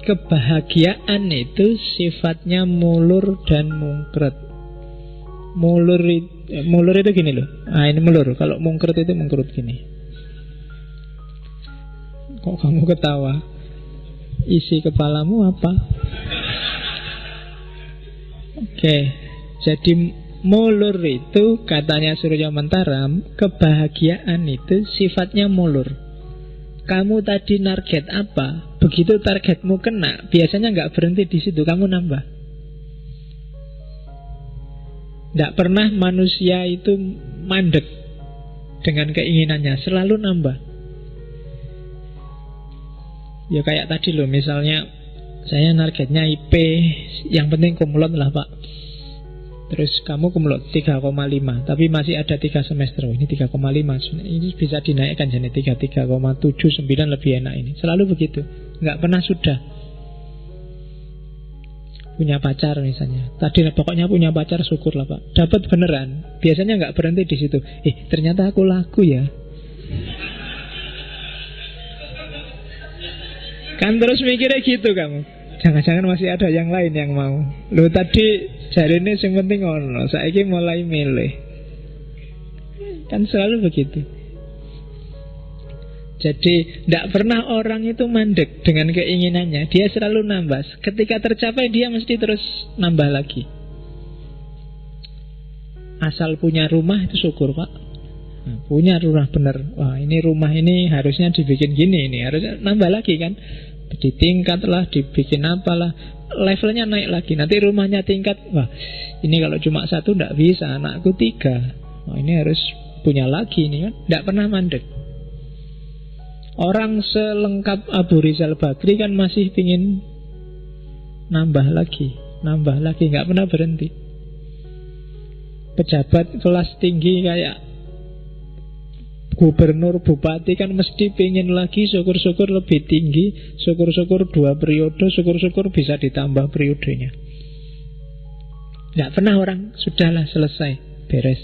kebahagiaan itu sifatnya mulur dan mungkret. Mulur itu gini loh. Ah, ini mulur. Kalau mungkret itu mungkret gini. Kok kamu ketawa? Isi kepalamu apa? Oke. Jadi mulur itu katanya Surya Mentaram, kebahagiaan itu sifatnya mulur. Kamu tadi target apa? Begitu targetmu kena, biasanya nggak berhenti di situ, kamu nambah. Nggak pernah manusia itu mandek dengan keinginannya, selalu nambah. Ya kayak tadi loh, misalnya saya targetnya IP, yang penting kumlot lah Pak. Terus kamu kumlot 3,5, tapi masih ada 3 semester. Ini 3,5, ini bisa dinaikkan jadi 3,79 lebih enak ini. Selalu begitu, nggak pernah sudah. Punya pacar misalnya, tadi pokoknya punya pacar syukur lah Pak. Dapat beneran, biasanya nggak berhenti di situ. Ternyata aku laku ya. Kan terus mikirnya gitu kamu. Jangan-jangan masih ada yang lain yang mau. Loh tadi jarine sing penting ono, saiki mulai milih. Kan selalu begitu. Jadi tidak pernah orang itu mandek dengan keinginannya. Dia selalu nambah. Ketika tercapai dia mesti terus nambah lagi. Asal punya rumah itu syukur Pak. Nah, punya rumah bener. Wah ini rumah ini harusnya dibikin gini, ini harusnya nambah lagi kan. Ditingkat lah, dibikin apalah, levelnya naik lagi. Nanti rumahnya tingkat. Wah ini kalau cuma 1 tidak bisa, anakku 3. Wah ini harus punya lagi ini kan. Tidak pernah mandek. Orang selengkap Abu Rizal Bakri kan masih pingin nambah lagi, nggak pernah berhenti. Pejabat kelas tinggi kayak gubernur, bupati kan mesti pengen lagi, syukur-syukur lebih tinggi, syukur-syukur 2 periode, syukur-syukur bisa ditambah periodenya. Nggak pernah orang sudahlah selesai, beres.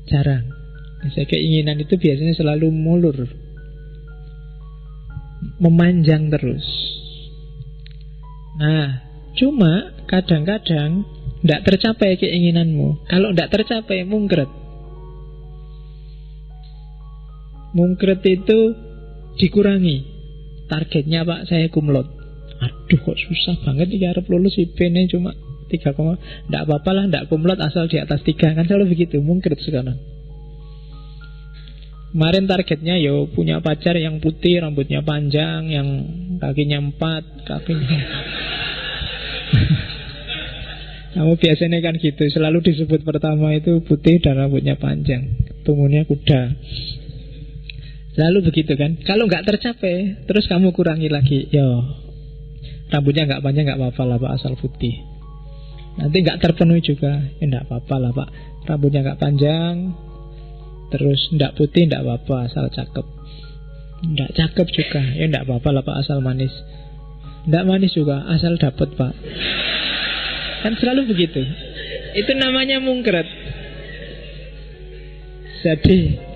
Jarang. Biasanya keinginan itu biasanya selalu mulur, memanjang terus. Nah, cuma kadang-kadang tidak tercapai keinginanmu. Kalau tidak tercapai, mungkret. Mungkret itu dikurangi. Targetnya Pak, saya kumlot. Aduh kok susah banget nih harap lulus IP-nya cuma 3, tidak apa-apa lah, tidak kumlot asal di atas 3. Kan selalu begitu, mungkret sekarang. Kemarin targetnya punya pacar yang putih, rambutnya panjang, yang kakinya 4, kakinya. Kamu biasanya kan gitu, selalu disebut pertama itu putih dan rambutnya panjang, tumbuhnya kuda. Selalu begitu kan. Kalau nggak tercapai, terus kamu kurangi lagi. Rambutnya nggak panjang nggak apa-apa lah Pak, asal putih. Nanti nggak terpenuhi juga, nggak apa-apa lah Pak. Rambutnya nggak panjang, terus nggak putih nggak apa-apa, asal cakep. Nggak cakep juga, nggak apa-apa lah Pak, asal manis. Nggak manis juga, asal dapet Pak. Kan selalu begitu. Itu namanya mungkret. Jadi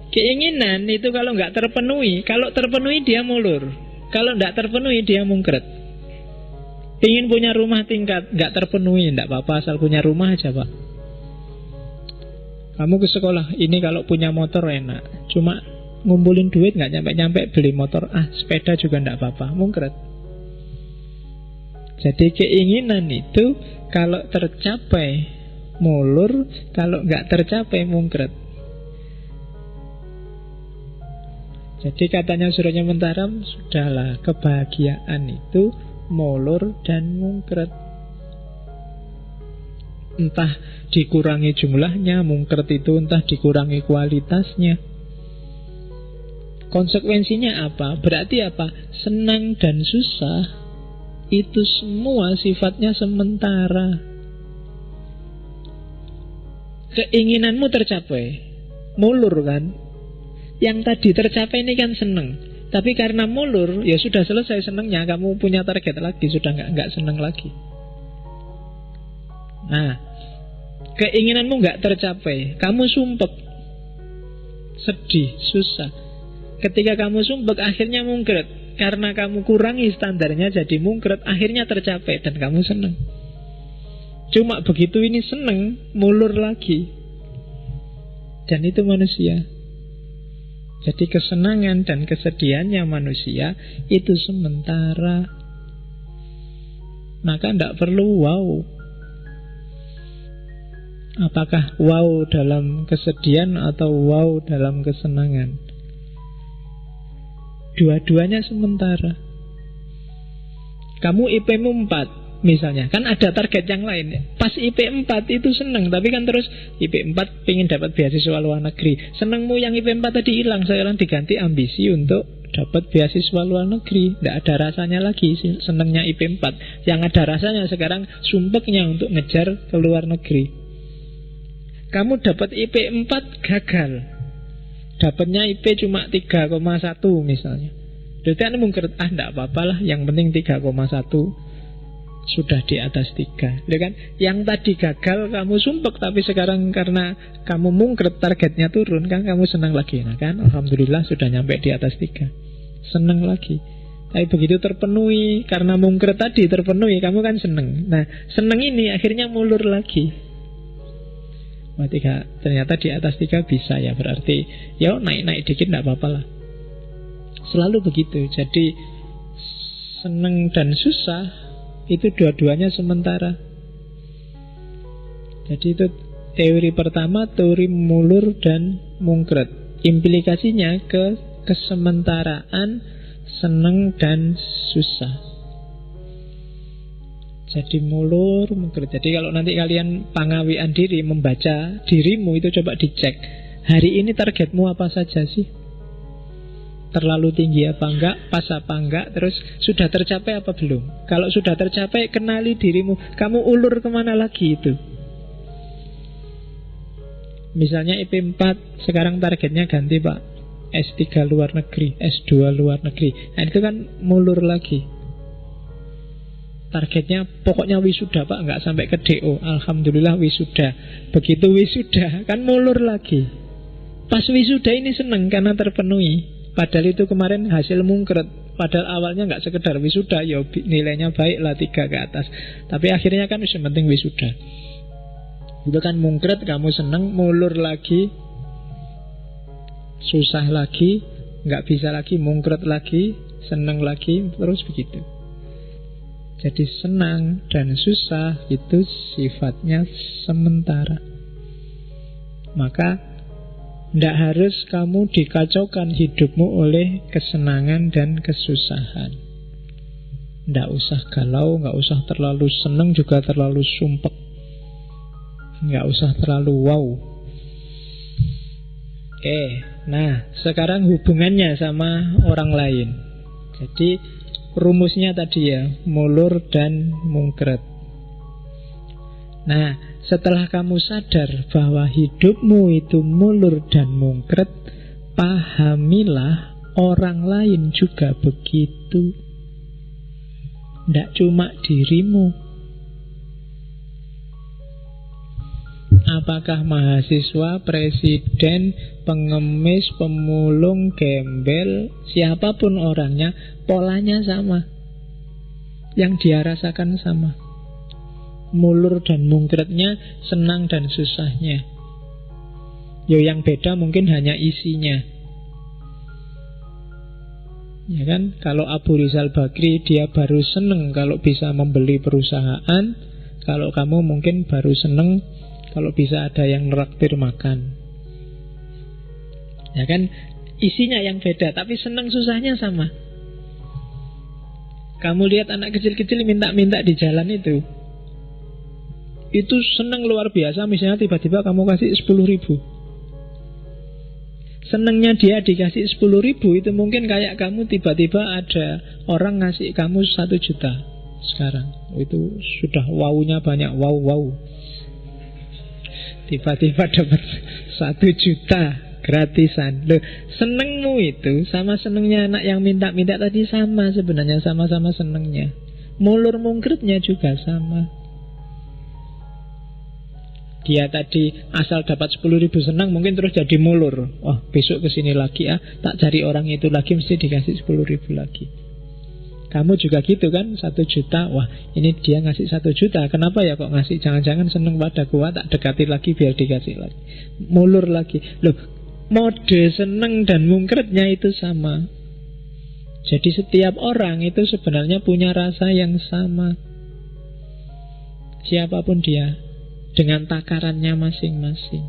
keinginan itu kalau nggak terpenuhi, kalau terpenuhi dia mulur, kalau nggak terpenuhi dia mungkret. Ingin punya rumah tingkat, nggak terpenuhi, nggak apa-apa, asal punya rumah aja Pak. Kamu ke sekolah, ini kalau punya motor enak, cuma ngumpulin duit nggak nyampe-nyampe beli motor, sepeda juga nggak apa-apa, mungkret. Jadi keinginan itu kalau tercapai mulur, kalau nggak tercapai mungkret. Jadi katanya Surya Mentaram, sudahlah, kebahagiaan itu mulur dan mungkret. Entah dikurangi jumlahnya, mungkret itu entah dikurangi kualitasnya. Konsekuensinya apa? Berarti apa? Senang dan susah itu semua sifatnya sementara. Keinginanmu tercapai, mulur kan? Yang tadi tercapai ini kan seneng, tapi karena mulur, ya sudah selesai senengnya. Kamu punya target lagi, sudah nggak seneng lagi. Nah, keinginanmu nggak tercapai, kamu sumpek, sedih, susah. Ketika kamu sumpek, akhirnya mungkret. Karena kamu kurangi standarnya jadi mungkret, akhirnya tercapai dan kamu senang. Cuma begitu ini senang, mulur lagi. Dan itu manusia. Jadi kesenangan dan kesedihannya manusia itu sementara. Maka tidak perlu wow. Apakah wow dalam kesedihan atau wow dalam kesenangan? Dua-duanya sementara. Kamu IP-mu 4 misalnya, kan ada target yang lain. Pas IP 4 itu seneng, tapi kan terus IP 4 pengen dapat beasiswa luar negeri. Senengmu yang IP 4 tadi hilang, sekarang diganti ambisi untuk dapat beasiswa luar negeri. Tidak ada rasanya lagi senengnya IP 4. Yang ada rasanya sekarang sumpeknya untuk ngejar ke luar negeri. Kamu dapat IP 4 gagal, dapatnya IP cuma 3,1 misalnya. Jadi Anda mungkret, tidak apa-apalah, yang penting 3,1 sudah di atas 3. Ya kan? Yang tadi gagal kamu sumpek, tapi sekarang karena kamu mungkret targetnya turun, kan kamu senang lagi. Nah kan, alhamdulillah sudah nyampe di atas 3. Senang lagi. Tapi begitu terpenuhi, karena mungkret tadi terpenuhi, kamu kan senang. Nah, senang ini akhirnya mulur lagi. Wah, 3, ternyata di atas 3 bisa ya, berarti ya naik-naik dikit tidak apa-apa lah. Selalu begitu. Jadi senang dan susah itu dua-duanya sementara. Jadi itu teori pertama, teori mulur dan mungkret. Implikasinya ke kesementaraan senang dan susah. Jadi mulur, mungkret. Jadi kalau nanti kalian pangawian diri, membaca dirimu itu coba dicek. Hari ini targetmu apa saja sih? Terlalu tinggi apa enggak? Pas apa enggak? Terus sudah tercapai apa belum? Kalau sudah tercapai, kenali dirimu. Kamu ulur kemana lagi itu? Misalnya IP 4, sekarang targetnya ganti Pak, S3 luar negeri, S2 luar negeri. Nah itu kan mulur lagi. Targetnya pokoknya wisuda Pak, nggak sampai ke DO. Alhamdulillah wisuda. Begitu wisuda kan mulur lagi. Pas wisuda ini seneng karena terpenuhi. Padahal itu kemarin hasil mungkret. Padahal awalnya nggak sekedar wisuda, ya nilainya baik lah 3 ke atas. Tapi akhirnya kan yang penting wisuda. Itu kan mungkret, kamu seneng, mulur lagi, susah lagi, nggak bisa lagi, mungkret lagi, seneng lagi, terus begitu. Jadi senang dan susah itu sifatnya sementara. Maka tidak harus kamu dikacaukan hidupmu oleh kesenangan dan kesusahan. Tidak usah galau, nggak usah terlalu senang juga terlalu sumpek, nggak usah terlalu wow. Nah sekarang hubungannya sama orang lain. Jadi rumusnya tadi ya, mulur dan mungkret. Nah, setelah kamu sadar bahwa hidupmu itu mulur dan mungkret, pahamilah orang lain juga begitu. Tidak cuma dirimu. Apakah mahasiswa, presiden, pengemis, pemulung, gembel, siapapun orangnya, polanya sama. Yang dia rasakan sama. Mulur dan mungkretnya, senang dan susahnya. Yang beda mungkin hanya isinya. Ya kan? Kalau Abu Rizal Bakri, dia baru seneng kalau bisa membeli perusahaan. Kalau kamu mungkin baru seneng kalau bisa ada yang neraktir makan. Ya kan? Isinya yang beda, tapi seneng susahnya sama. Kamu lihat anak kecil-kecil minta-minta di jalan itu seneng luar biasa. Misalnya tiba-tiba kamu kasih 10.000. Senengnya dia dikasih 10.000 itu mungkin kayak kamu tiba-tiba ada orang ngasih kamu 1 juta sekarang. Itu sudah wownya banyak, wow. Tiba-tiba dapat 1 juta gratisan. Loh, senengmu itu sama senengnya anak yang minta-minta tadi sama sebenarnya, sama-sama senengnya. Mulur mungkretnya juga sama. Dia tadi asal dapat 10.000 senang, mungkin terus jadi mulur. Wah, besok kesini lagi tak cari orang itu lagi, mesti dikasih 10.000 lagi. Kamu juga gitu kan, 1 juta. Wah, ini dia ngasih 1 juta. Kenapa ya kok ngasih? Jangan-jangan seneng padaku. Wah, tak dekati lagi biar dikasih lagi. Mulur lagi. Loh, mode seneng dan mungkretnya itu sama. Jadi setiap orang itu sebenarnya punya rasa yang sama. Siapapun dia, dengan takarannya masing-masing.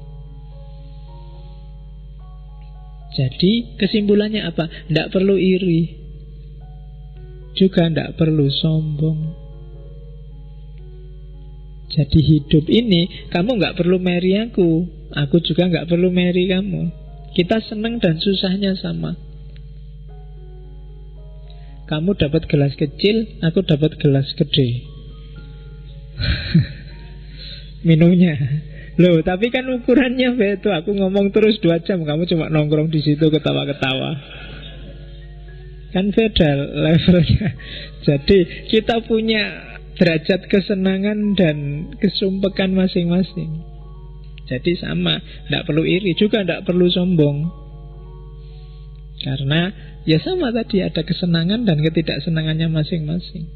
Jadi kesimpulannya apa? Tidak perlu iri, juga tidak perlu sombong. Jadi hidup ini kamu nggak perlu marry aku juga nggak perlu marry kamu. Kita senang dan susahnya sama. Kamu dapat gelas kecil, aku dapat gelas gede. Minumnya. Loh, tapi kan ukurannya beda. Aku ngomong terus 2 jam, kamu cuma nongkrong di situ ketawa-ketawa. Kan beda levelnya. Jadi kita punya derajat kesenangan dan kesumpekan masing-masing. Jadi sama, tidak perlu iri, juga tidak perlu sombong. Karena ya sama tadi, ada kesenangan dan ketidaksenangannya masing-masing.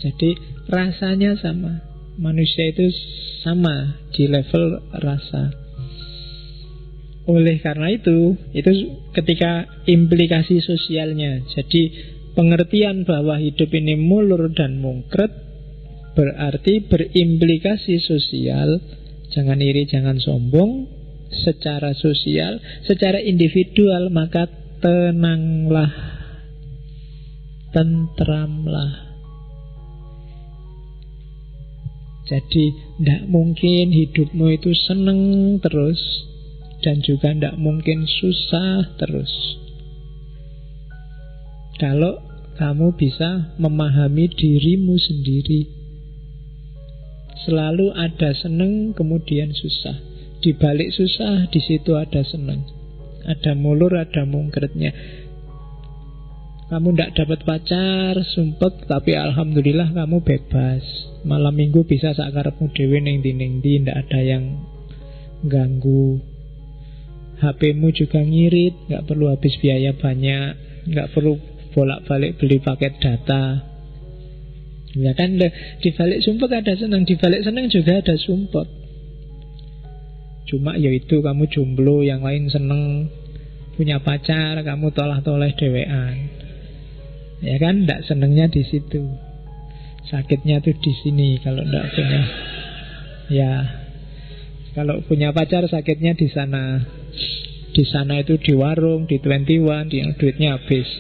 Jadi rasanya sama. Manusia itu sama di level rasa. Oleh karena itu ketika implikasi sosialnya. Jadi pengertian bahwa hidup ini mulur dan mungkret berarti berimplikasi sosial. Jangan iri, jangan sombong. Secara sosial, secara individual, maka tenanglah, tentramlah. Jadi tidak mungkin hidupmu itu seneng terus, dan juga tidak mungkin susah terus. Kalau kamu bisa memahami dirimu sendiri, selalu ada seneng kemudian susah. Di balik susah, di situ ada seneng. Ada mulur, ada mungkretnya. Kamu tidak dapat pacar, sumpek, tapi alhamdulillah kamu bebas. Malam minggu bisa sakarepmu dhewe ning ndi, tidak ada yang ganggu. HP-mu juga ngirit, nggak perlu habis biaya banyak, nggak perlu bolak-balik beli paket data. Ya kan, di balik sumpek ada senang, di balik senang juga ada sumpek. Cuma yaitu kamu jomblo, yang lain seneng punya pacar, kamu tolah-toleh dewean. Ya kan, tidak senengnya di situ. Sakitnya tuh di sini kalau tidak punya. Ya, kalau punya pacar sakitnya di sana. Di sana itu di warung, di 21, yang duitnya habis.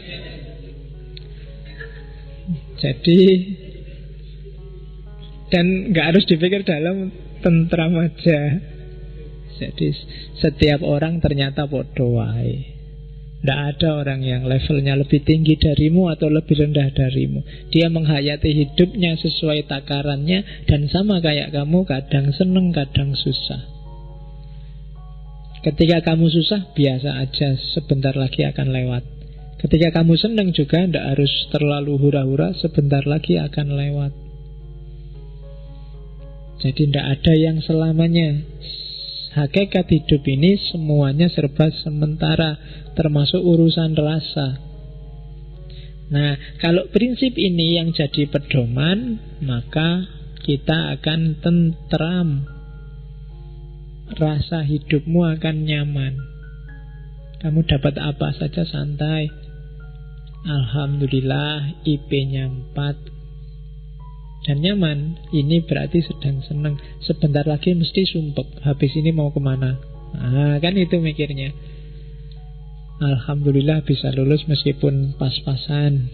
Jadi, dan nggak harus dipikir dalam, tentram aja. Jadi setiap orang ternyata podo wae. Tidak ada orang yang levelnya lebih tinggi darimu atau lebih rendah darimu. Dia menghayati hidupnya sesuai takarannya, dan sama kayak kamu, kadang seneng, kadang susah. Ketika kamu susah, biasa aja, sebentar lagi akan lewat. Ketika kamu seneng juga, tidak harus terlalu hura-hura, sebentar lagi akan lewat. Jadi tidak ada yang selamanya. Hakikat hidup ini semuanya serba sementara, termasuk urusan rasa. Nah, kalau prinsip ini yang jadi pedoman, maka kita akan tentram. Rasa hidupmu akan nyaman. Kamu dapat apa saja santai. Alhamdulillah, IP-nya 4 dan nyaman. Ini berarti sedang senang. Sebentar lagi mesti sumpek, habis ini mau kemana. Kan itu mikirnya. Alhamdulillah bisa lulus meskipun pas-pasan.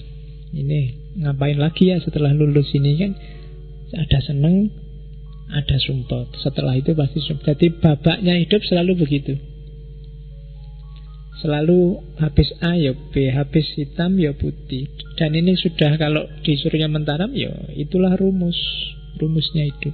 Ini ngapain lagi ya setelah lulus ini, kan ada seneng, ada sumpek. Setelah itu pasti sumpek. Jadi babaknya hidup selalu begitu. Selalu habis A ya B, habis hitam ya putih. Dan ini sudah, kalau disuruhnya mentaram, ya itulah rumusnya hidup.